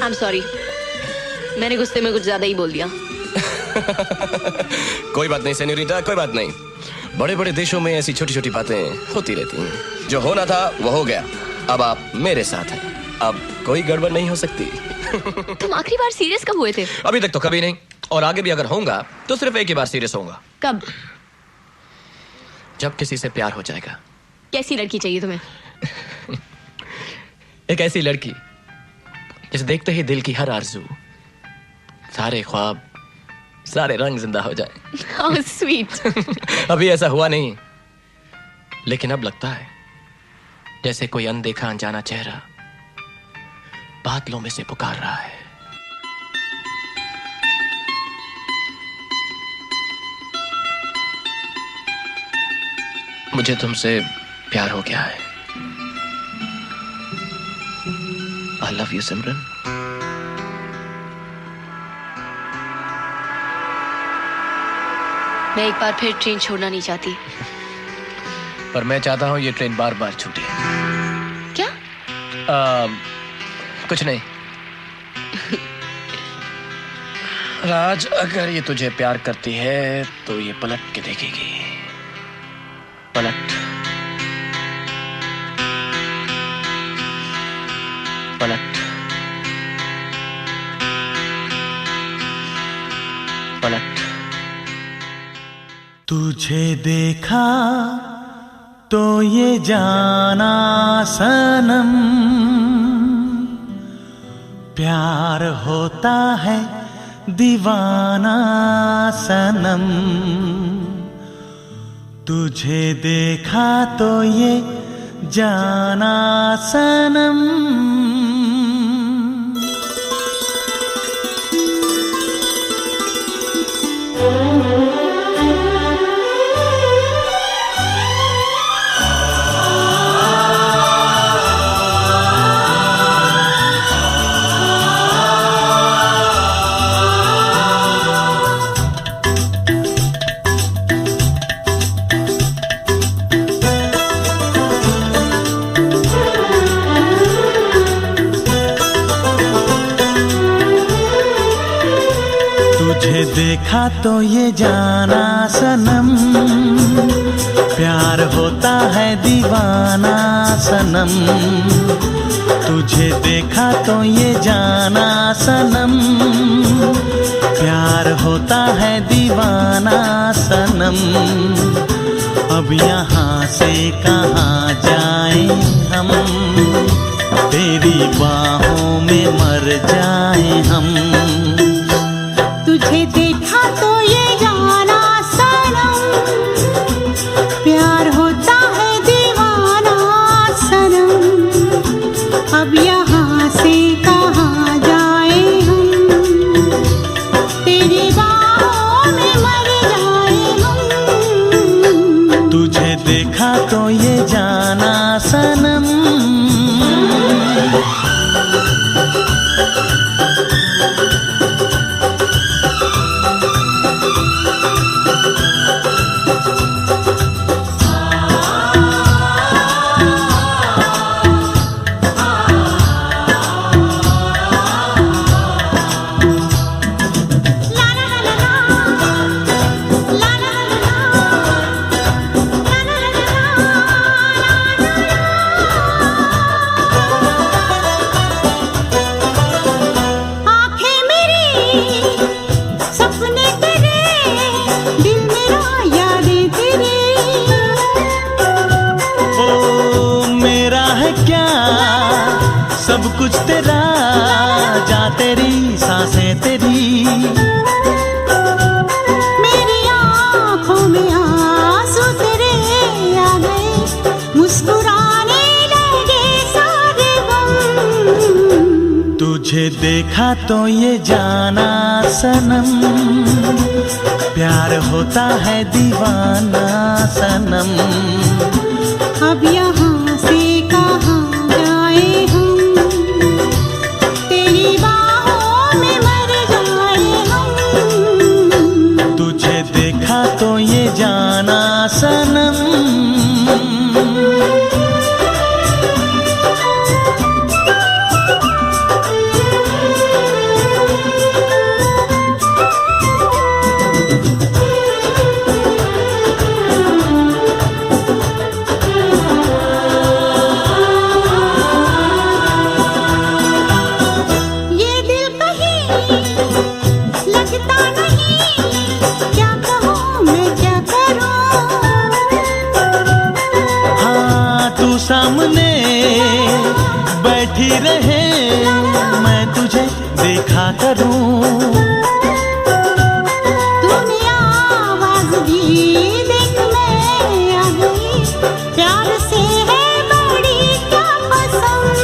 I'm sorry. मैंने गुस्से में कुछ ज्यादा ही बोल दिया। कोई बात नहीं सेन्योरिटा, कोई बात नहीं। बड़े बड़े देशों में ऐसी छोटी छोटी बातें होती रहती हैं। जो होना था वो हो गया। अब आप मेरे साथ हैं। अब कोई गड़बड़ नहीं हो सकती। तुम आखिरी बार सीरियस कब हुए थे? अभी तक तो कभी नहीं, और आगे भी अगर होऊंगा तो सिर्फ एक ही बार सीरियस होऊंगा। कब? जब किसी से प्यार हो जाएगा। कैसी लड़की चाहिए तुम्हें? एक ऐसी लड़की जिसे देखते ही दिल की हर आरज़ू, सारे ख्वाब, सारे रंग जिंदा हो जाए। How sweet. अभी ऐसा हुआ नहीं, लेकिन अब लगता है जैसे कोई अनदेखा अनजाना चेहरा बादलों में से पुकार रहा है। मुझे तुमसे प्यार हो गया है। I love you, सिमरन। मैं एक बार फिर ट्रेन छोड़ना नहीं चाहती। पर मैं चाहता हूं ये ट्रेन बार बार छूटे। क्या? कुछ नहीं। राज, अगर ये तुझे प्यार करती है तो ये पलट के देखेगी। पलट, पलट, पलट। तुझे देखा तो ये जाना सनम, प्यार होता है दीवाना सनम। तुझे देखा तो ये जाना सनम। तुझे देखा तो ये जाना सनम, प्यार होता है दीवाना सनम। तुझे देखा तो ये जाना सनम, प्यार होता है दीवाना सनम। अब यहाँ से कहाँ जाएं हम, तेरी बाहों में मर जाएं हम। तुझे देखा तो ये जाना सनम, प्यार होता है दीवाना सनम। अब यहाँ से कहाँ जाए हम, तेरी बाहों में मर जाए हम। तुझे देखा तो ये जाना सनम। सब कुछ तेरा, जा तेरी सांसें तेरी। मेरी आँखों में आंसू तेरे आ गए, मुस्कुराने लगे सारे गम। तुझे देखा तो ये जाना सनम, प्यार होता है दीवाना सनम। अब यहाँ से कहाँ जाए हम, तेरी बाहों में मर जाए हम। तुझे देखा तो ये जाना सनम। रहे, मैं तुझे देखा करूं। तूने आवाज दी, देख मैं आ गई, प्यार से है बड़ी क्या पसंद।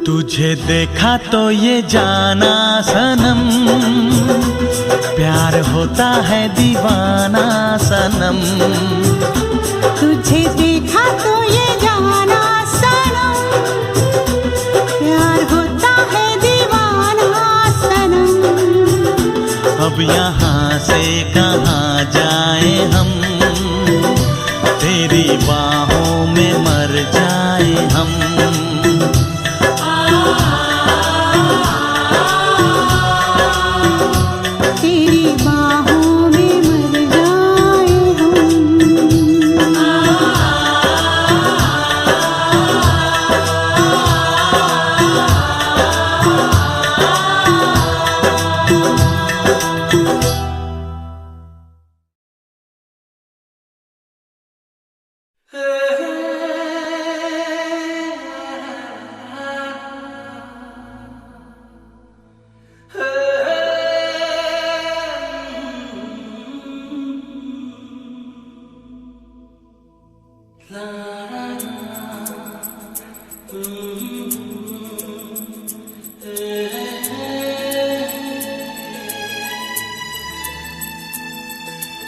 तुझे देखा तो ये जाना सनम, प्यार होता है दीवाना सनम। तुझे देखा तो ये जाना सनम, प्यार होता है दीवाना सनम। अब यहाँ से कहाँ जाए हम, तेरी बाहों में मर जाए हम। तेरी बाहों में मर जाए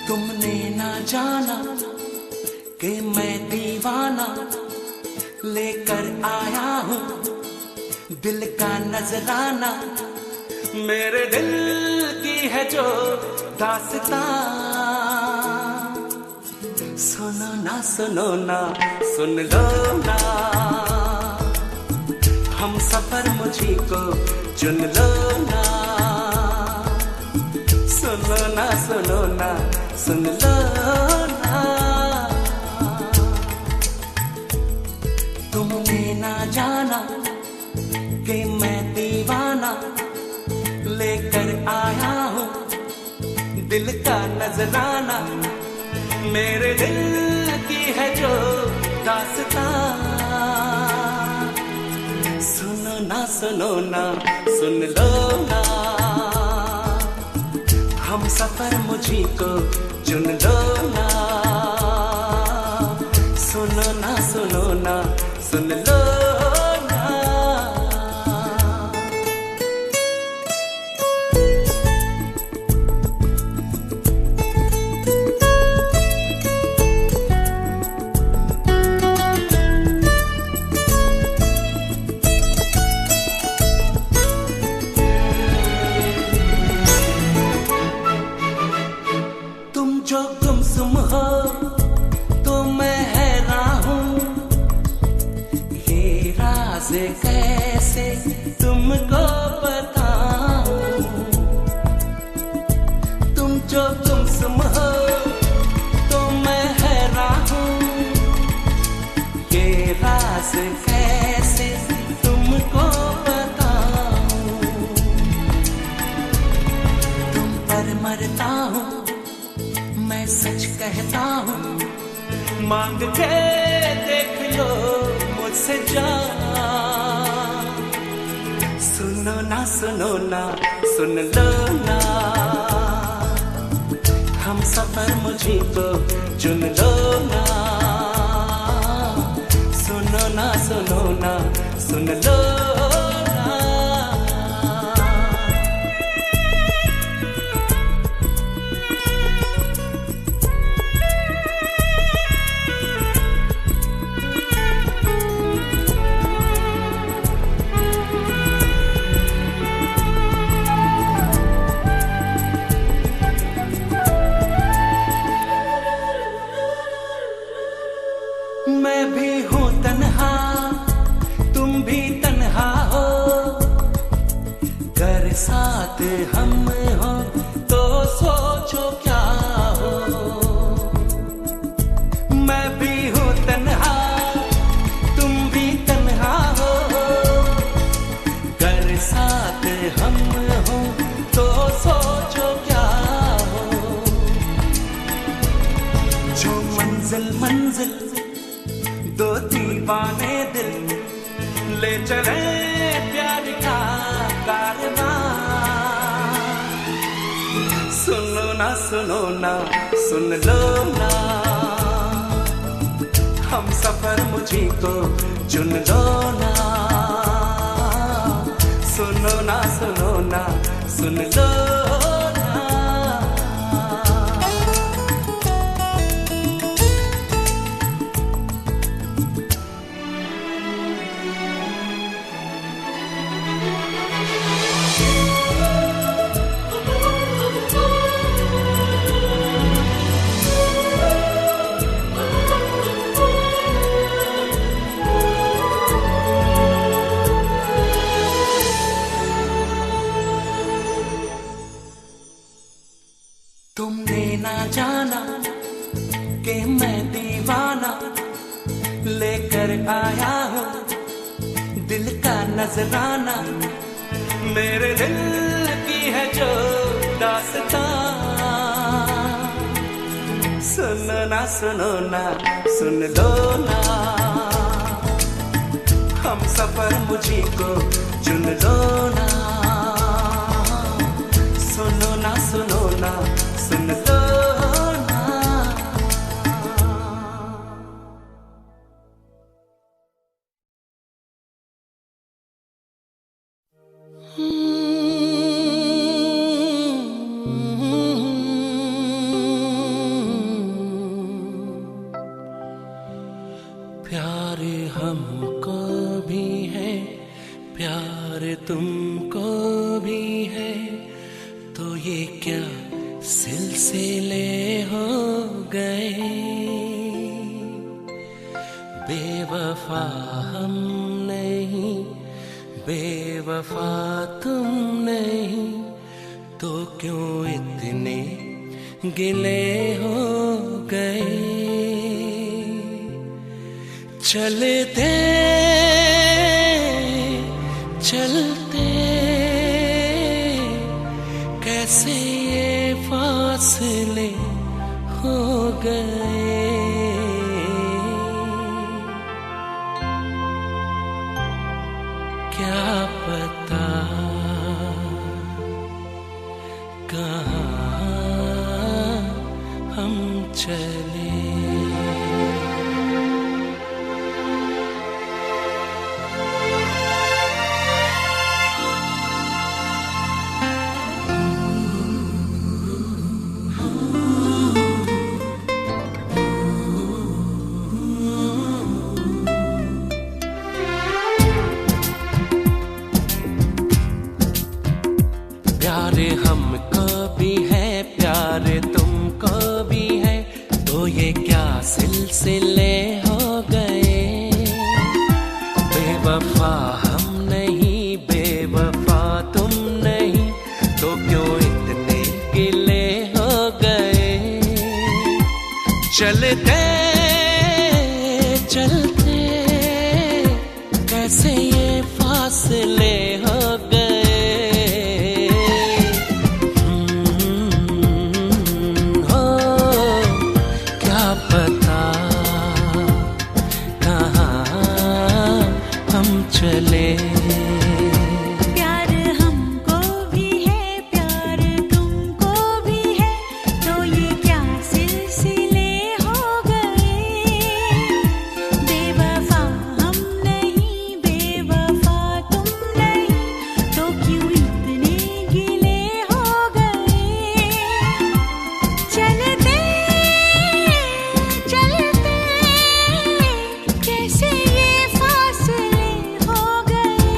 तुमने ना जाना कि मैं दीवाना लेकर आया हूँ दिल का नजराना। मेरे दिल की है जो दास्तां, सुनो ना सुन लो ना, हम सफर मुझी को चुन लो ना। सुनो ना सुन लो ना, तुमने ना जाना कि मैं दीवाना लेकर आया हूँ दिल का नजराना। मेरे दिल की है जो दास्तां, सुनो ना सुन लो ना, हम सफर मुझी को चुन लो ना। सुनो ना सुन लो ना। तुम जो गुमसुम हो तो मैं हैरान हूँ, ये राज कैसे तुमको बताऊं। तुम जो गुमसुम हो तो मैं हैरान हूँ, ये राज कैसे तुमको बताऊं। तुम पर मरता हूँ, मैं सच कहता हूँ, मांग के देख लो मुझसे जान। सुनो ना सुन लो ना, हम सफर मुझी को चुन लो ना। सुनो ना सुन लो ना। मैं भी हूँ तन्हा, तुम भी तन्हा हो, घर साथ हम हो तो सोचो क्या हो। मैं भी हूँ तन्हा, तुम भी तन्हा हो, घर साथ हम हो तो सोचो क्या हो। जो मंजिल दो दीवाने दिल ले चले प्यार का कारवां। सुनो ना सुन लो ना, हम सफर मुझी को चुन लो ना। सुनो ना सुन लो ना। तुमने ना जाना कि मैं दीवाना लेकर आया हूँ दिल का नजराना। मेरे दिल की है जो दास्तां। सुनो ना सुन लो ना, हम सफर मुझी को चुन लो ना। सुनो ना सुन लो ना। प्यार हमको भी है, प्यार तुमको भी है, तो ये क्या सिलसिले हो गए। बेवफा हम नहीं, बेवफा तुम नहीं, तो क्यों इतने गिले हो गए। चलते चलते कैसे ये फासले हो गए। क्या पता कहाँ हम चले। प्यार हमको भी है, प्यार तुमको भी है, तो ये क्या सिलसिले हो गए। बेवफा हम नहीं, बेवफा तुम नहीं, तो क्यों इतने गिले हो गए। चलते चलते कैसे ये फासले हो गए। चले प्यार हमको भी है, प्यार तुमको भी है, तो ये क्या सिलसिले हो गए। बेवफा हम नहीं, बेवफा तुम नहीं, तो क्यों इतने गिले हो गए। चलते चलते कैसे ये फासले हो गए।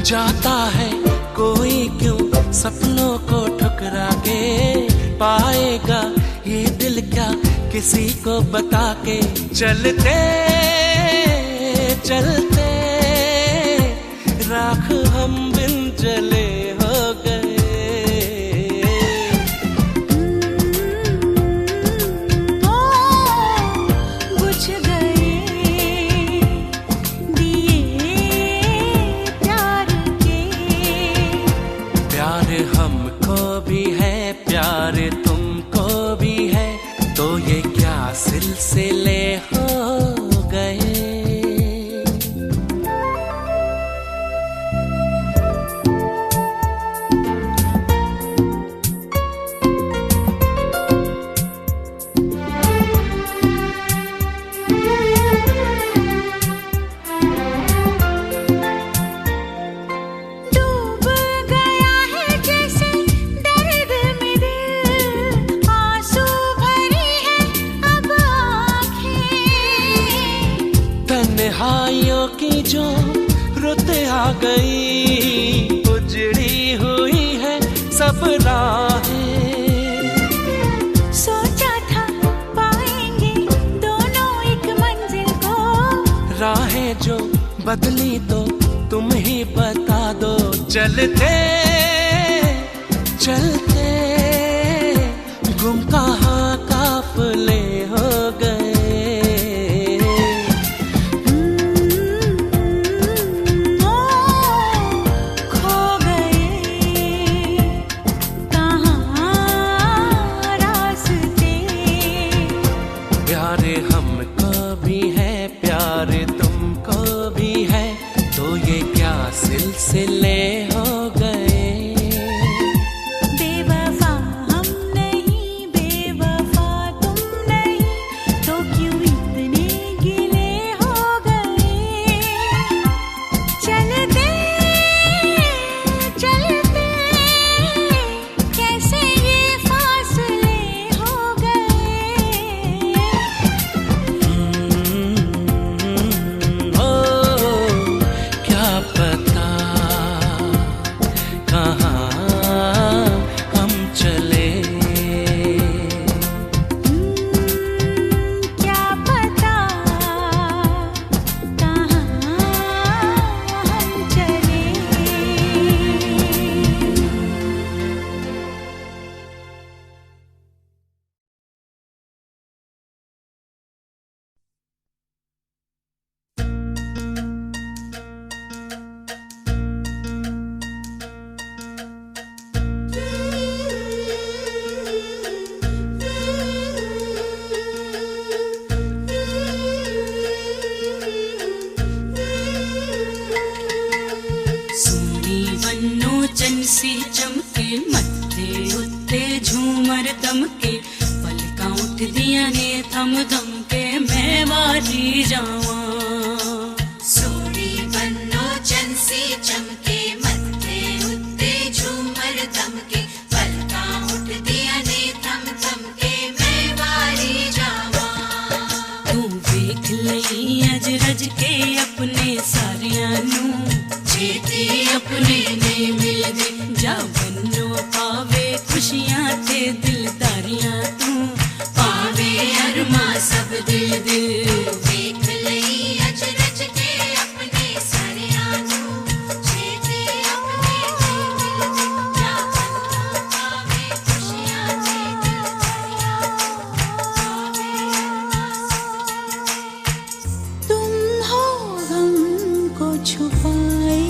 जाता है कोई क्यों सपनों को ठुकरा के, पाएगा ये दिल क्या किसी को बता के। चलते चलते राख हम बिन जले हो गए। बुझ गए दिए प्यार के। प्यार हमको भी है, प्यार तुमको भी है, तो ये क्या सिलसिले हो गए। डूब गया है जैसे दर्द में दिल, आंसू भरी है अब आँखें। तन्हाइयों की जो रुत आ गई, उजड़ी हुई है सब राहें। सोचा था पाएंगे दोनों एक मंजिल को, राहें जो बदली तो तुम ही बता दो। चलते चलते गुम कहाँ काफिले हो गए। खो गए कहाँ रास्ते। प्यार हमको भी है, प्यार तुमको भी है, तो ये क्या सिलसिले हो गए। बेवफा हम नहीं, बेवफा तुम नहीं, तो क्यों इतने गिले हो गए। चलते चलते कैसे ये फासले हो गए। ओ क्या पता कहाँ हम चले। क्या पता कहाँ हम चले। सोनी बन्नो चनसी चमके, मत्थे उत्ते झूमर दमके, पलकां उठ दियां ने थम थम के, मैं वारी जावां। सोनी बन्नो चनसी चमके, मत्थे उत्ते झूमर दमके, पलकां उठदियां ने थम थम के, मैं वारी जावां। तू वेख लई अज रज के अपने सारियां नू, छेती अपने ने मिलदे जा बन्नो पावे खुशियां ते दिलदारियां तू, पावे अरमा सब दिल दिल। वेख लई अज रज के अपने सारियां नू, छेती अपने ने मिलदे जा बन्नो पावे खुशियां ते दिलदारियां तू, पावे अरमा सब दिल। तुम हो गम को छुपाए,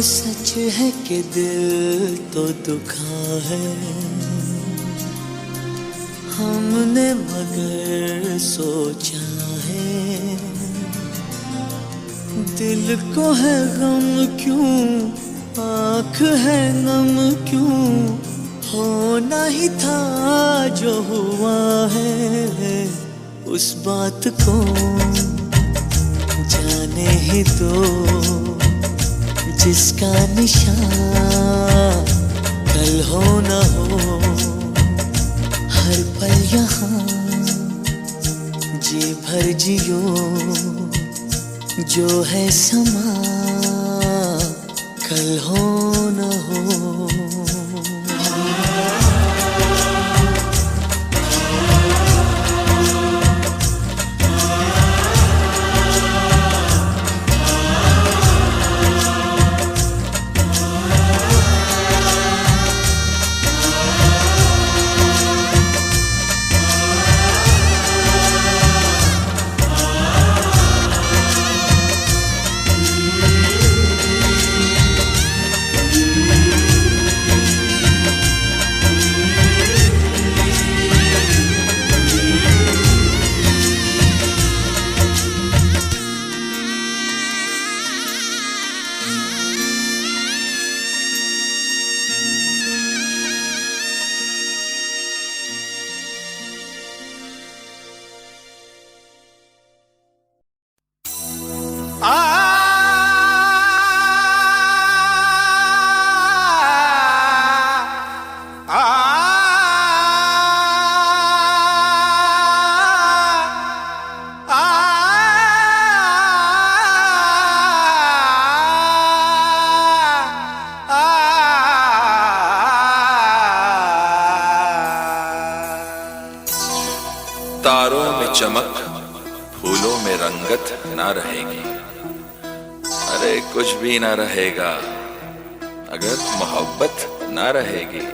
सच है कि दिल तो दुखा है हमने मगर सोचा है दिल को है गम क्यों आँख है नम क्यों होना ही था जो हुआ है उस बात को जाने ही दो जिसका निशान कल हो न हो हर पल यहाँ जी भर जियो जो है समा कल हो न हो तारों में चमक फूलों में रंगत ना रहेगी अरे कुछ भी ना रहेगा अगर मोहब्बत ना रहेगी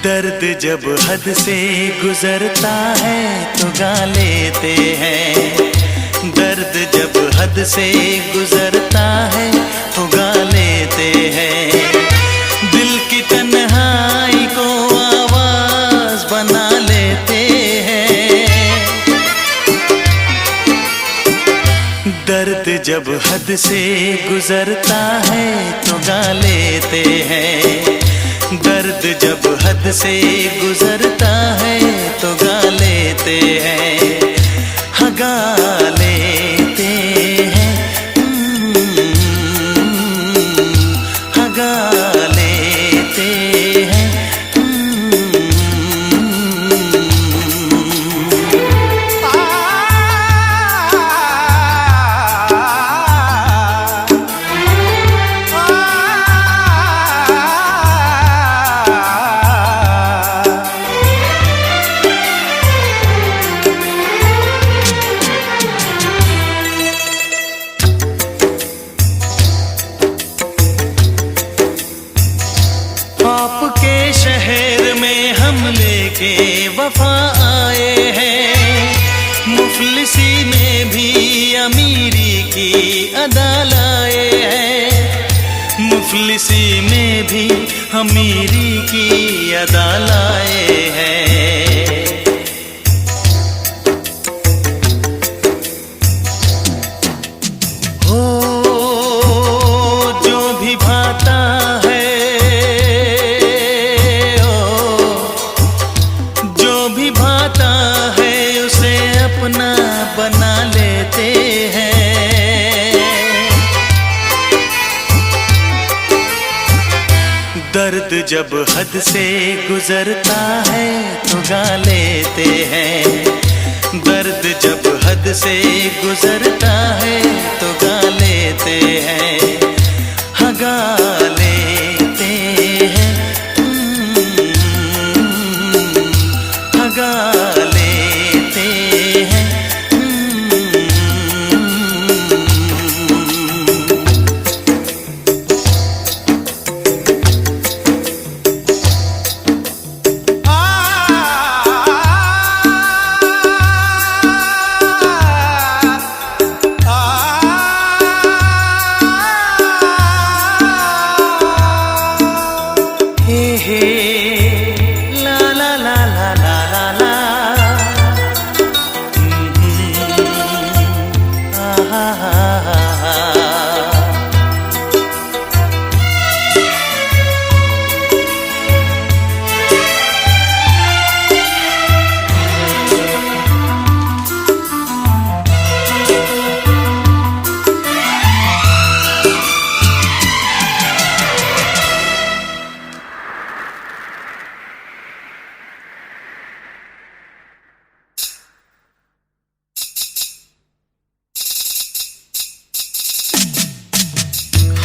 दर्द जब हद से गुजरता है तो गा लेते हैं दर्द जब हद से गुजरता है तो गा लेते हैं दिल की तन्हाई को आवाज बना लेते हैं दर्द जब हद से गुजरता है तो गा लेते हैं दर्द जब हद से गुजरता है तो गा लेते हैं हाँ गा लेते हैं हाँ गा लेते हैं आपके शहर में हम लेके वफा आए हैं मुफलिसी में भी अमीरी की अदा लाए हैं मुफलिसी में भी अमीरी की अदा लाए हैं भाता है उसे अपना बना लेते हैं। दर्द जब हद से गुजरता है तो गा लेते हैं। दर्द जब हद से गुजरता है तो गा लेते हैं। हाँ गा लेते हैं, हाँ गा लेते हैं।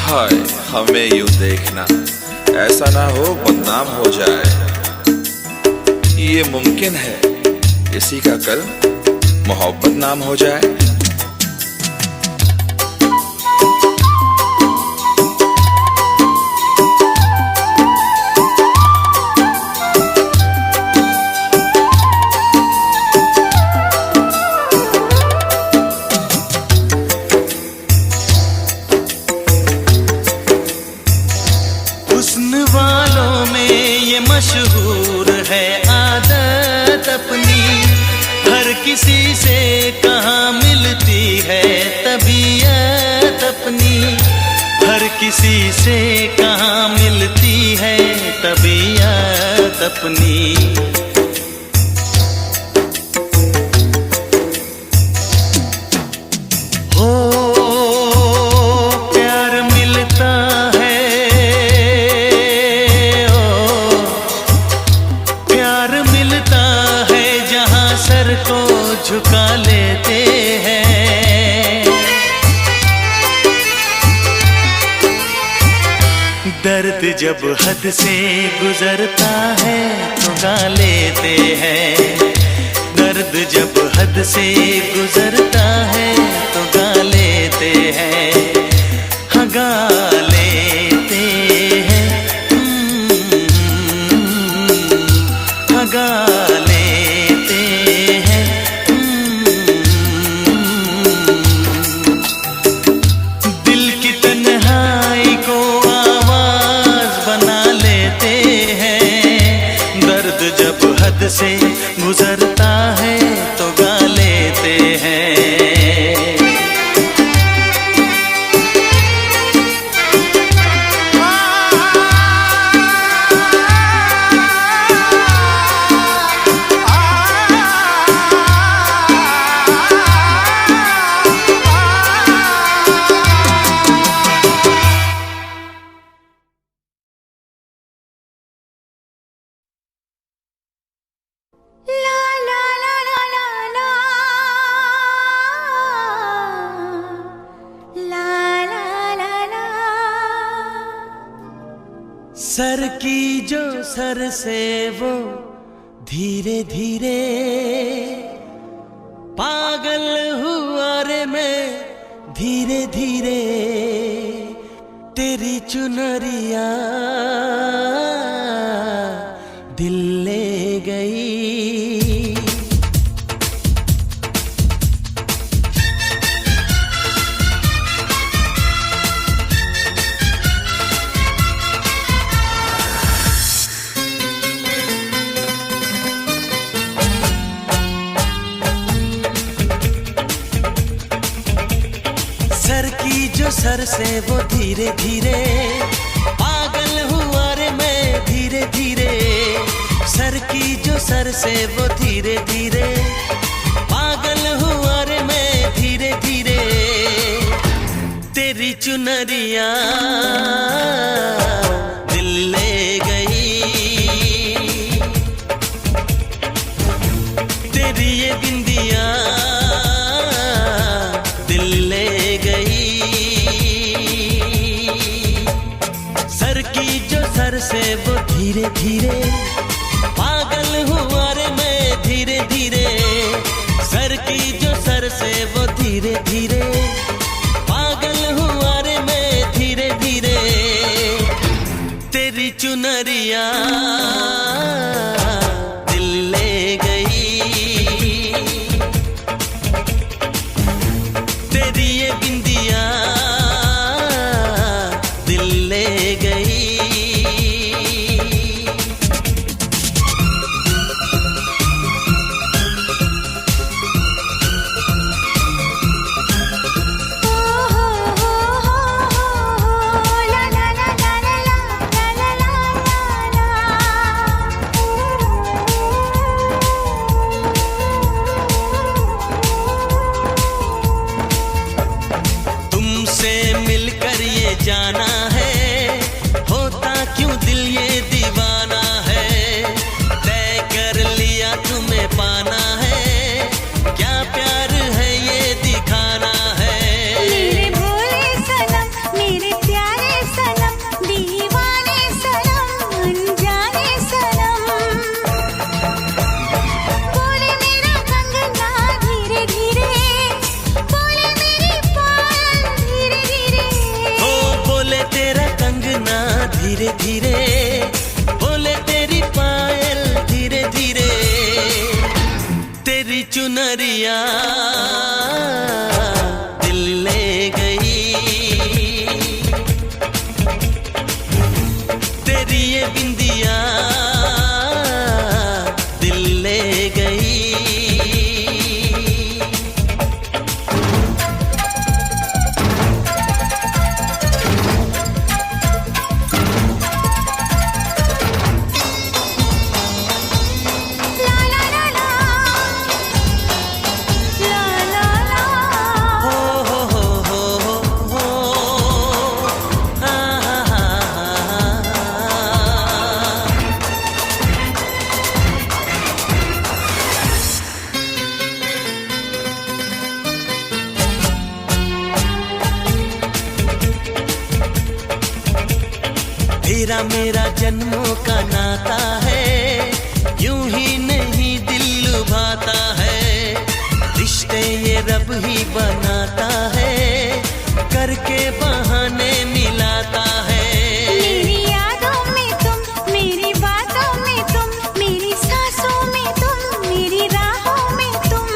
हाय हमें यूं देखना, ऐसा ना हो बदनाम हो जाए। ये मुमकिन है किसी का कल मोहब्बत नाम हो जाए। हुस्न वालों में ये मशहूर है आदत अपनी, हर किसी से कहाँ मिलती है तबीयत अपनी। हर किसी से कहाँ मिलती है तबीयत अपनी। हो प्यार मिलता है, ओ प्यार मिलता है जहाँ सर को झुका लेते हैं। दर्द जब हद से गुजरता है तो गा लेते हैं। दर्द जब हद से गुजरता है तो गा लेते हैं। हाँ गा लेते हैं, हाँ गा लेते हैं। दिल की तन्हाई को आवाज बना लेते हैं। दर्द जब हद से गुजरता है तो गा लेते हैं। ला ला ला ला ला ला ला ला ला। सर की जो सर से वो धीरे धीरे पागल हुआ रे मैं धीरे धीरे। तेरी चुनरिया दिल ले गई। सर की जो सर से वो धीरे धीरे पागल हुआ रे मैं धीरे धीरे। सर की जो सर से वो धीरे धीरे पागल हुआ रे मैं धीरे धीरे तेरी चुनरिया दिल ले गई तेरी ये बिंदिया दिल ले गई सर की जो सर से वो धीरे धीरे पागल हुआ रे मैं धीरे धीरे सर की जो सर से वो धीरे धीरे पागल हुआ रे मैं धीरे धीरे तेरी चुनरिया दिल ले गई तेरी ये बिंदिया दिल ले गई तुमसे मिलकर ये जाना है होता क्यों दिल ये दीवाना है तय कर लिया तुम्हें पाना है क्या प्यार है ये दिखाना है मेरे भोले सनम मेरे प्यारे सनम दीवाने सनम अनजाने सनम बोले मेरा कंगना धीरे धीरे बोले मेरी पायल धीरे धीरे ओ बोले तेरा कंगना धीरे धीरे बोले तेरी पायल धीरे धीरे तेरी चुनरिया दिल ले गई तेरी ये बिंदिया दिल ले गई ला ला ला ला ला ला ला हो आ तेरा मेरा जन्मों का नाता है यूं ही नहीं दिल लुभाता है रिश्ते ये रब ही बनाता है करके बहाने मिलाता है मेरी यादों में तुम मेरी बातों में तुम मेरी सांसों में तुम मेरी राहों में तुम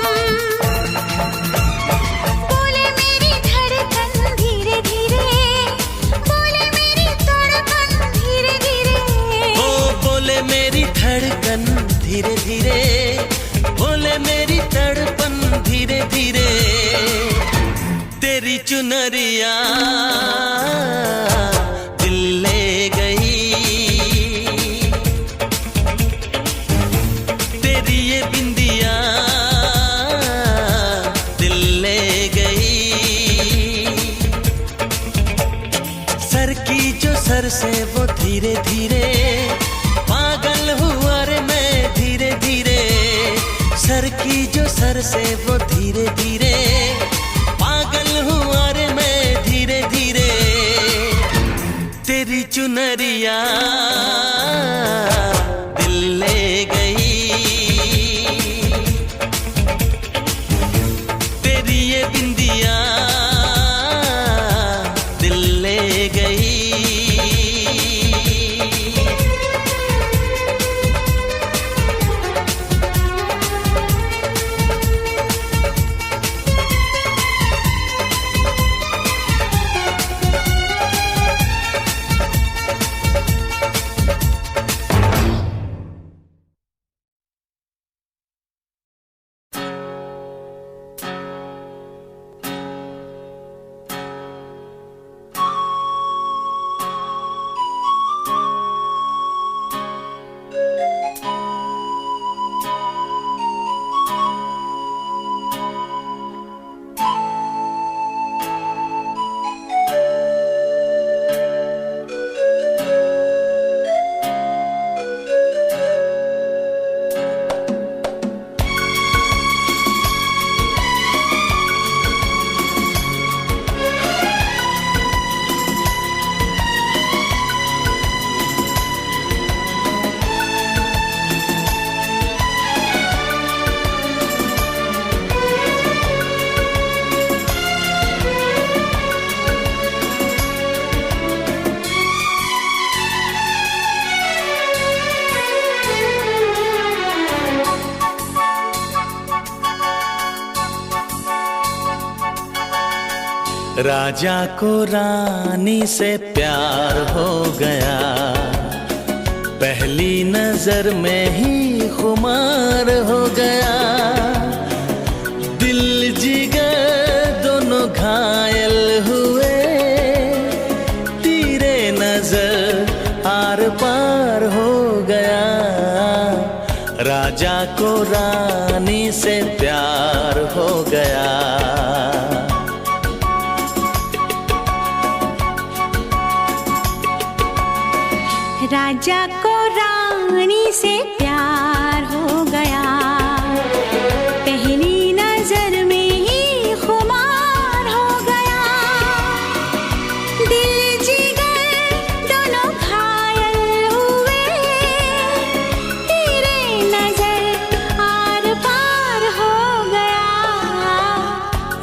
बोले मेरी धड़कन धीरे धीरे बोले मेरी तड़पन धीरे धीरे ओ बोले मेरी धड़कन धीरे धीरे बोले मेरी तड़पन धीरे धीरे तेरी चुनरिया दिल ले गई तेरी ये बिंदिया दिल ले गई सर की जो सर से वो धीरे धीरे पागल हुआ रे मैं धीरे धीरे सर की जो सर से वो धीरे धीरे पागल हुआ रे मैं धीरे धीरे तेरी चुनरिया दिल ले गई तेरी ये बिंदिया दिल ले गई राजा को रानी से प्यार हो गया, पहली नजर में ही खुमार हो गया। दिल जिगर दोनों घायल हुए, तीरे नजर आर पार हो गया। राजा को रानी से प्यार हो गया। राजा को रानी से प्यार हो गया, पहली नजर में ही खुमार हो गया। दिल जिगर दोनों घायल हुए, तेरे नजर आर पार हो गया।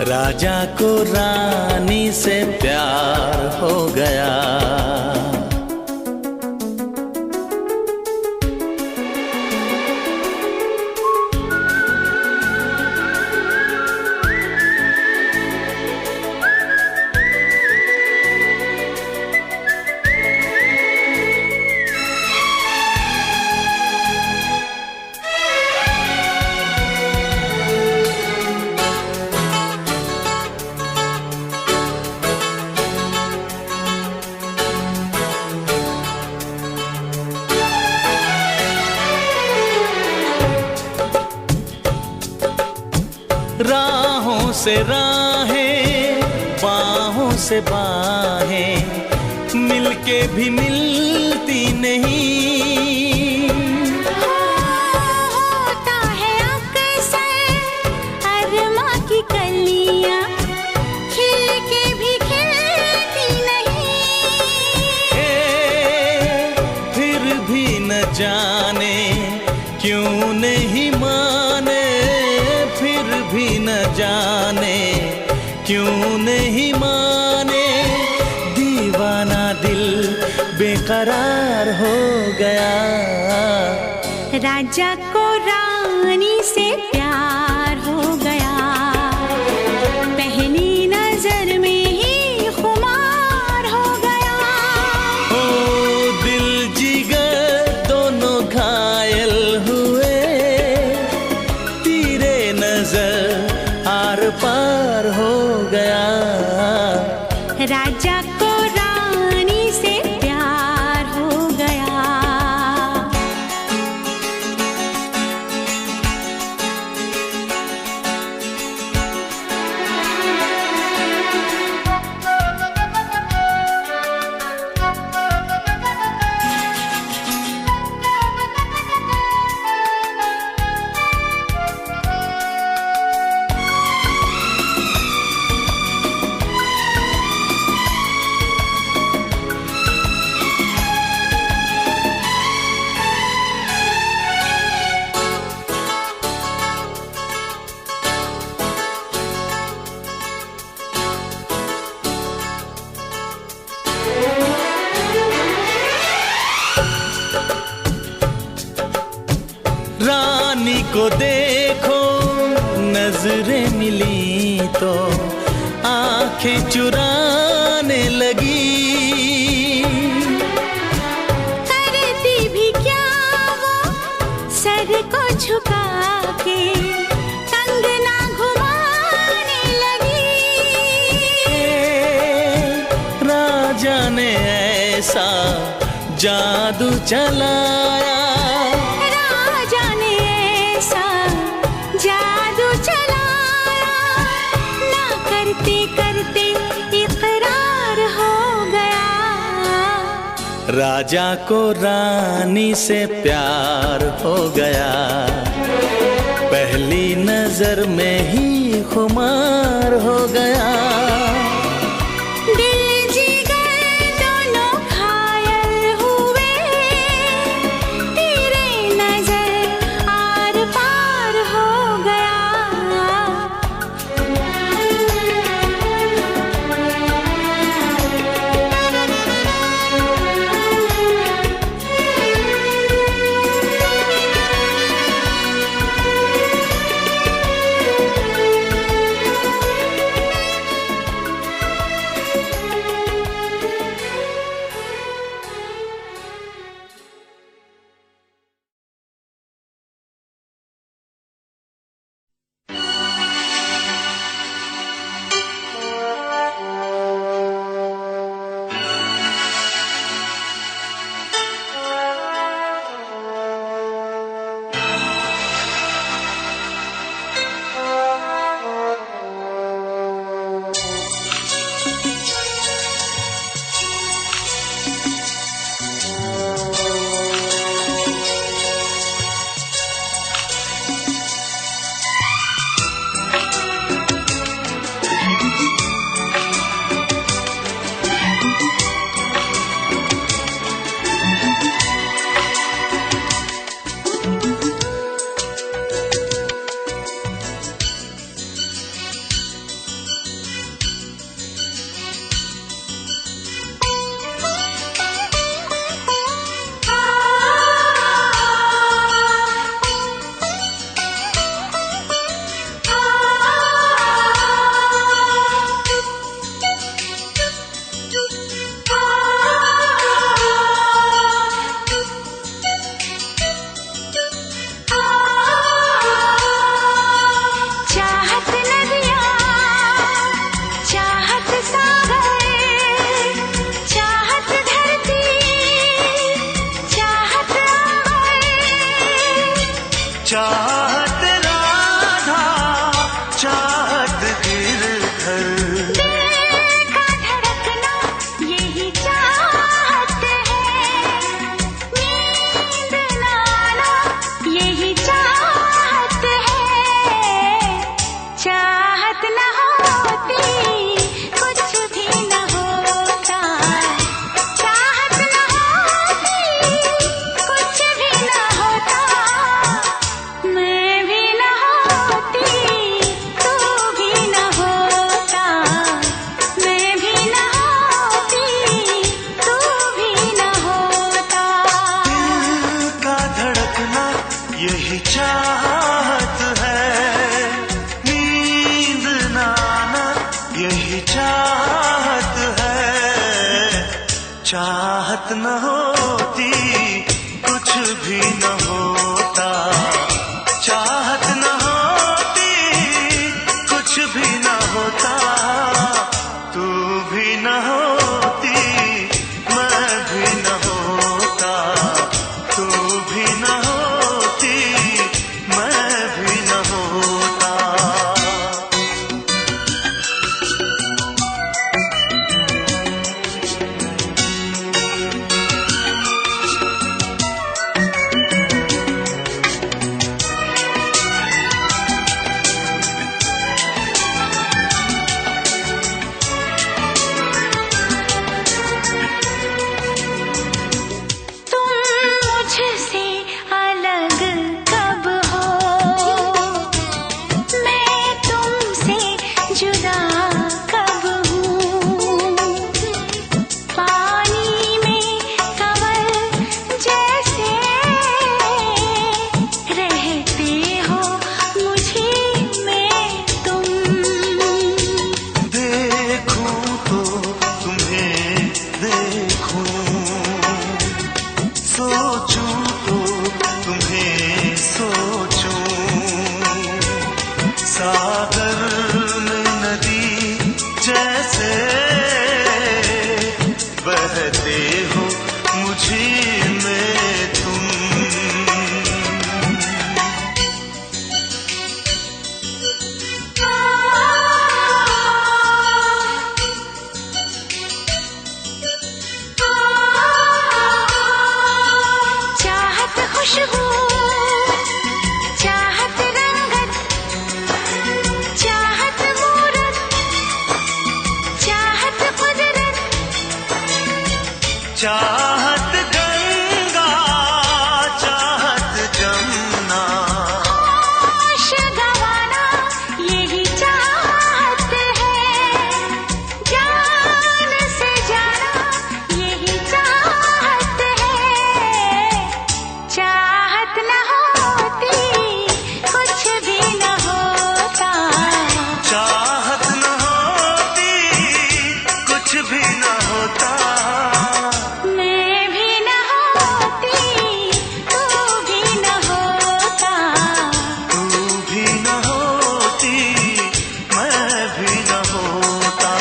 राजा को रानी से प्यार हो गया। राहों से राहें, बाहों से बाहें, मिलके भी मिलती नहीं। होता है अक्सर अरमा की कलियां, खिल के भी खिलती नहीं। फिर भी न जाने क्यों नहीं माने, फिर भी न जाने क्यों नहीं माने। दीवाना दिल बेकरार हो गया। राजा को रानी से प्यार हो गया, पहली नजर में ही खुमार हो गया। ओ दिल जिगर दोनों घायल हुए, तीरे नजर आर पार हो गया। राजा को रानी से प्यार हो गया। रानी को देखो नजरें मिली तो आंखें चुराने लगी। करती भी क्या वो सर को झुका के कंगना घुमाने लगी। राजा ने ऐसा जादू चलाया, जादू चलाया, ना करते करते इकरार हो गया। राजा को रानी से प्यार हो गया, पहली नजर में ही खुमार हो गया। दिल जिगर दोनों घायल हुए, तेरे नजर आर पार हो गया। चाहत न होती कुछ भी न होता, चाहत न होती कुछ भी न होता, तू भी न होती मैं भी न होता, तू भी न होती मैं भी न होता। मुझसे अलग कब हो, मैं तुमसे जुदा कब हूँ, पानी में कंवल जैसे रहते हो मुझी में तुम। देखूं तो तुम्हें देखूं, सोचूं तो तुम्हें सोचूं, सागर में नदी जैसे बहते हो मुझी में तुम। चाहत खुशबू, चाहत रंगत, चाहत मूरत, चाहत कुदरत, चाहत गंगा चाहत जमुना, होश गंवाना यही चाहत है, जान से जाना यही चाहत है, चाहत न होती कुछ भी न होता, चाहत न होती कुछ भी न होता, मैं भी न होती तू भी न होता, तू भी न होती मैं भी न होता।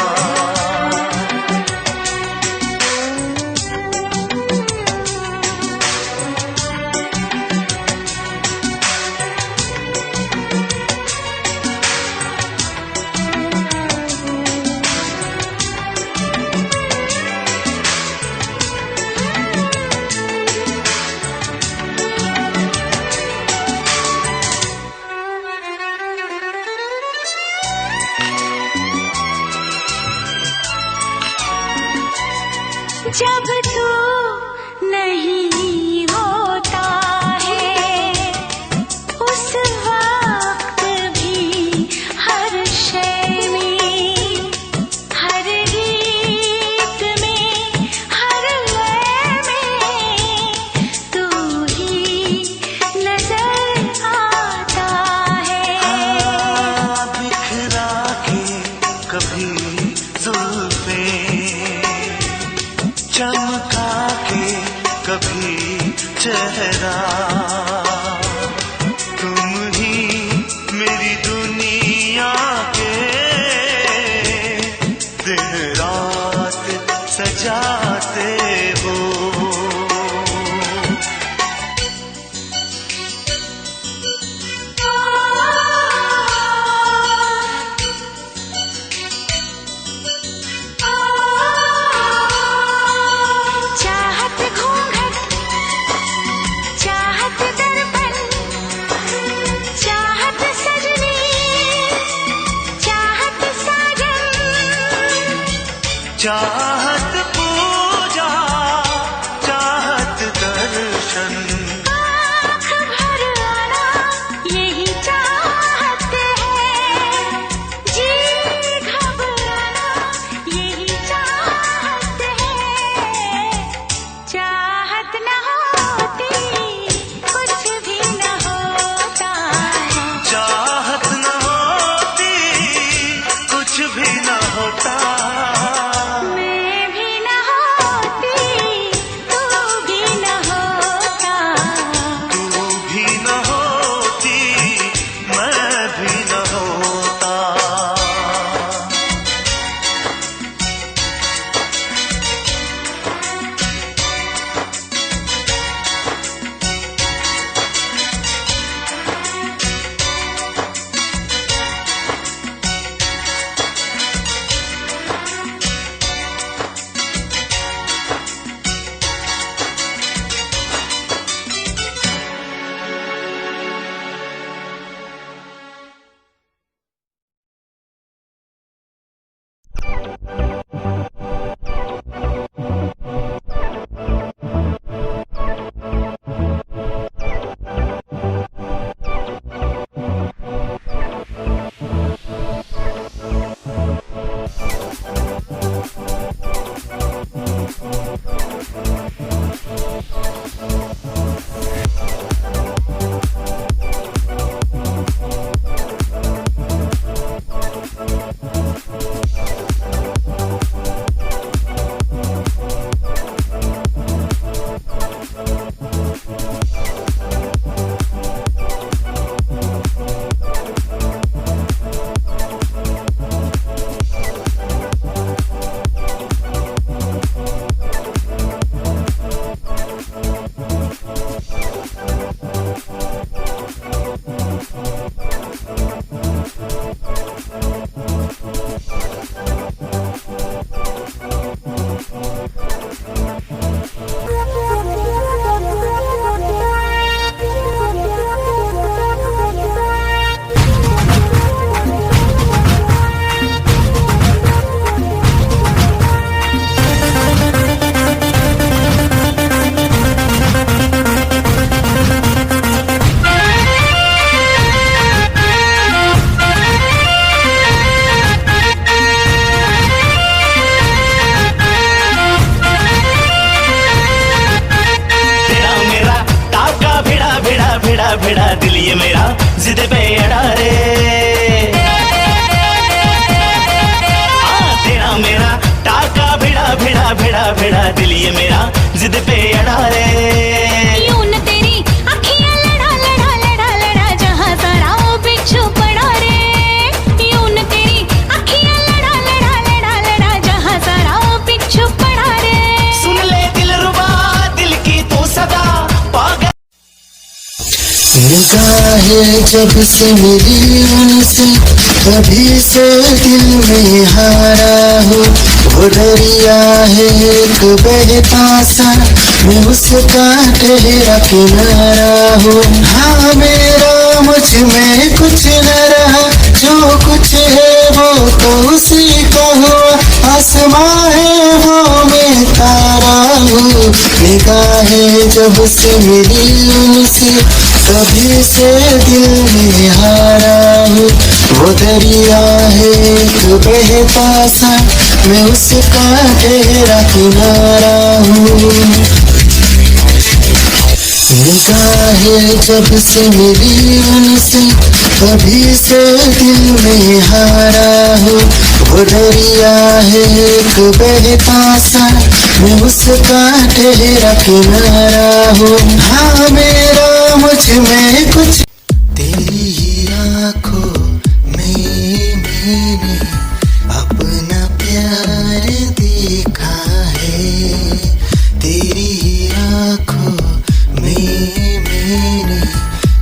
जब तू नहीं होता है उस वक्त भी हर शय में, हर गीत में, हर लय में तू ही नजर आता है। बिखरा के कभी जुल्फें, चमका के कभी चेहरा, तुम ही मेरी दुनिया के दिन रात सजाते हो। चाहत घूंघट, चाहत दर्पण, चाहत सजनी, चाहत साजन, चाहत पूजा चाहत दर्शन, आँख भर आना यही चाहत है, जी घबराना यही चाहत है, चाहत न होती कुछ भी न होता, चाहत न होती कुछ भी न होता, मैं निगाहें जब से मिली उनसे तभी से दिल में हारा हूँ। वो दरिया है एक बहता सा, मैं उसका ठहरा किनारा हूँ। हाँ मेरा मुझ में कुछ न रहा, जो कुछ है वो तो उसी का हुआ। आसमां है वो मैं तारा हूँ। निगाहें जब से मिली उनसे तभी से दिल में हारा हूँ। वो दरिया है एक बहता सा, मैं उसका ठहरा किनारा हूँ। निगाहें जब से मिली उनसे तभी से दिल में हारा हूँ। वो दरिया है एक बहता सा, मैं उसका ठहरा किनारा हूँ। हाँ मेरा मुझ में कुछ तेरी ही आँखों में मैंने अपना प्यार देखा है। तेरी ही आँखों में मैंने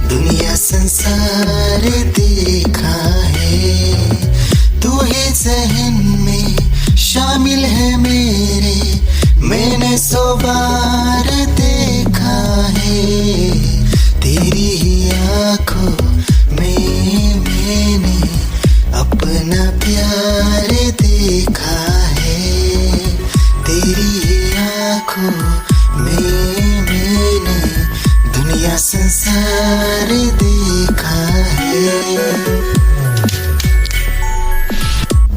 दुनिया संसार देखा है। तू ही ज़हन में शामिल है मेरे, मैंने 100 बार देखा है। तेरी ही आँखों में मैंने अपना प्यार देखा है। तेरी ही आँखों में मैंने दुनिया संसार देखा है।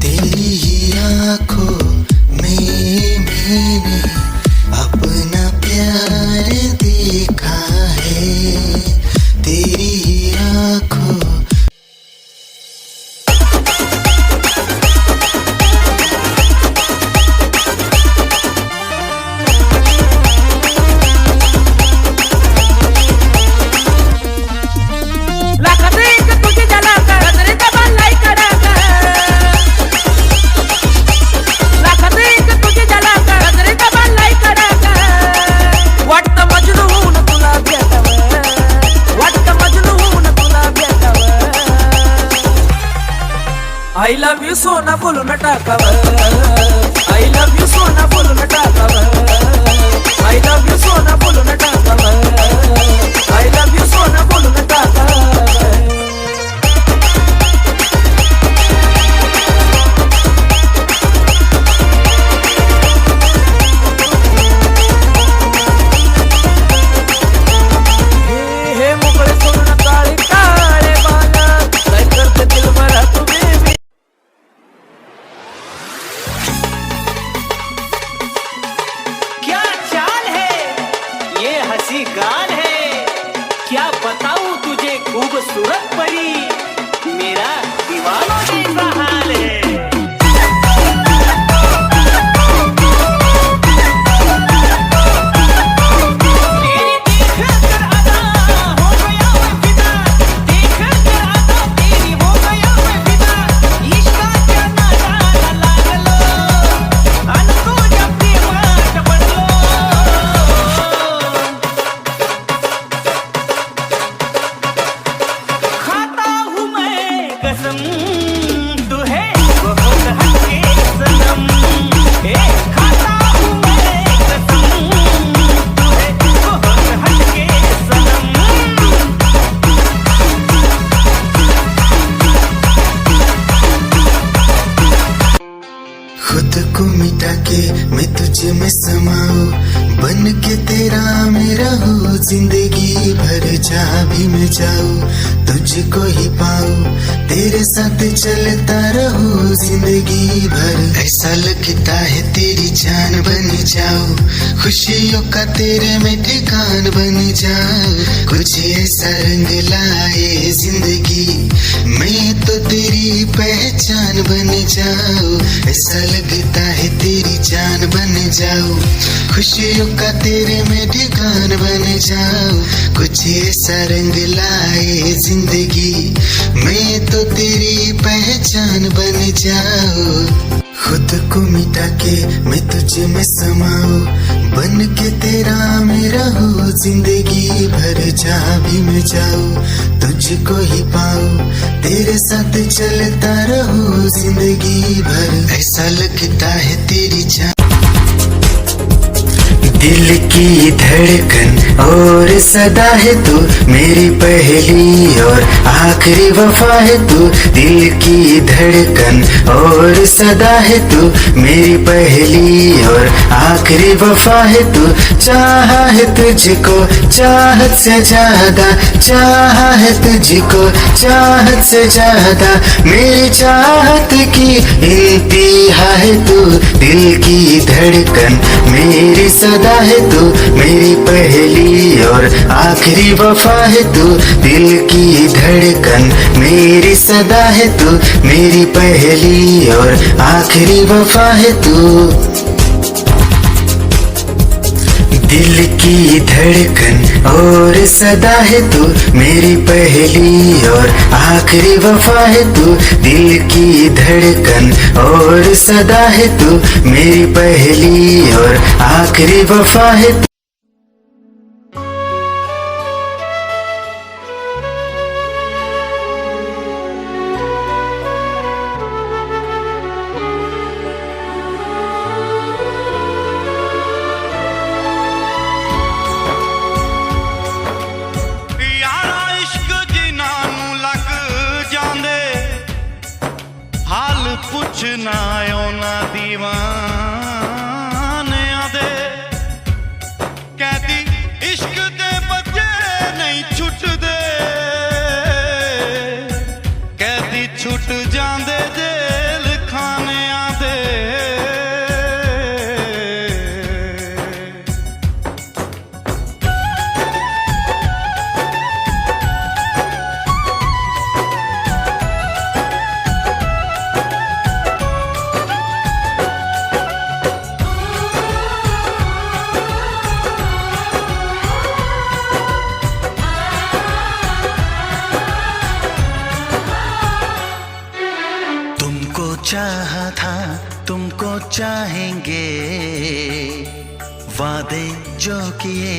तेरी ही आँखों में मैंने अपना प्यार देखा है। तेरी ही आँखों I love you सोना बोलो न टाकावा। I love you सोना बोलो न टाकावा। I love you सोना बोलो न टाकावा। I love you सोना बोलो न टाकावा। हे मोकळे सोना काळे काळे बाला, काय करते दिल मरा तुम्ही। क्या चाल है ये हंसी गाल है, क्या बताऊं तुझे खूबसूरत परी, मेरा दीवानों जैसा हाल है। खुद को मिटा के मैं तुझ में समाऊं, बन के तेरा मैं रहूं, जिंदगी भर जहाँ भी मैं जाऊं तुझको ही पाऊं, तेरे साथ चलता रहूं जिंदगी भर। ऐसा लगता है तेरी जान बन जाऊं, खुशियों का तेरे में ठिकान बन जाऊं, कुछ ऐसा रंग लाए जिंदगी, मैं तो तेरी पहचान बन जाऊं। ऐसा लगता है तेरी जान बन जाऊं, खुशियों का तेरे में ठिकान बन जाऊं, कुछ ऐसा रंग लाए जिंदगी, मैं तो तेरी पहचान बन जाऊं। खुद को मिटा के मैं तुझ में समाऊं, बन के तेरा मैं रहूं जिंदगी भर जहाँ भी मैं जाऊं तुझको ही पाऊं तेरे साथ चलता रहूं जिंदगी भर ऐसा लगता है तेरी जान दिल की धड़कन और सदा है तू मेरी पहली और आखिरी वफा है तू दिल की धड़कन और सदा है तू मेरी पहली और आखिरी वफा है तू चाहा है तुझको चाहत से ज्यादा चाहा है तुझको चाहत से ज्यादा मेरी चाहत की इंतहा है तू दिल की धड़कन मेरी सदा है तू मेरी पहली और आखिरी वफा है तू दिल की धड़कन मेरी सदा है तू मेरी पहली और आखिरी वफा है तू दिल की धड़कन और सदा है तू मेरी पहली और आखिरी वफा है तू दिल की धड़कन और सदा है तू मेरी पहली और आखिरी वफा है तू पुछना ना दीवाने आदे कहती इश्क दे बच्चे नहीं छुटदे कहती छुट जांदे जेल खाने आदे चाहा था तुमको चाहेंगे वादे जो किए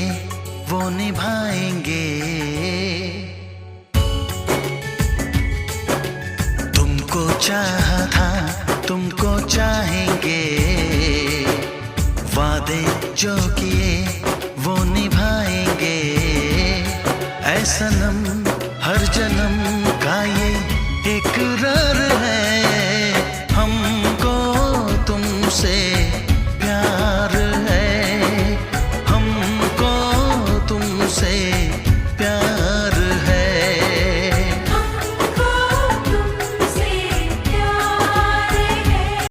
वो निभाएंगे तुमको चाहा था तुमको चाहेंगे वादे जो किए वो निभाएंगे ऐ सनम हर जन्म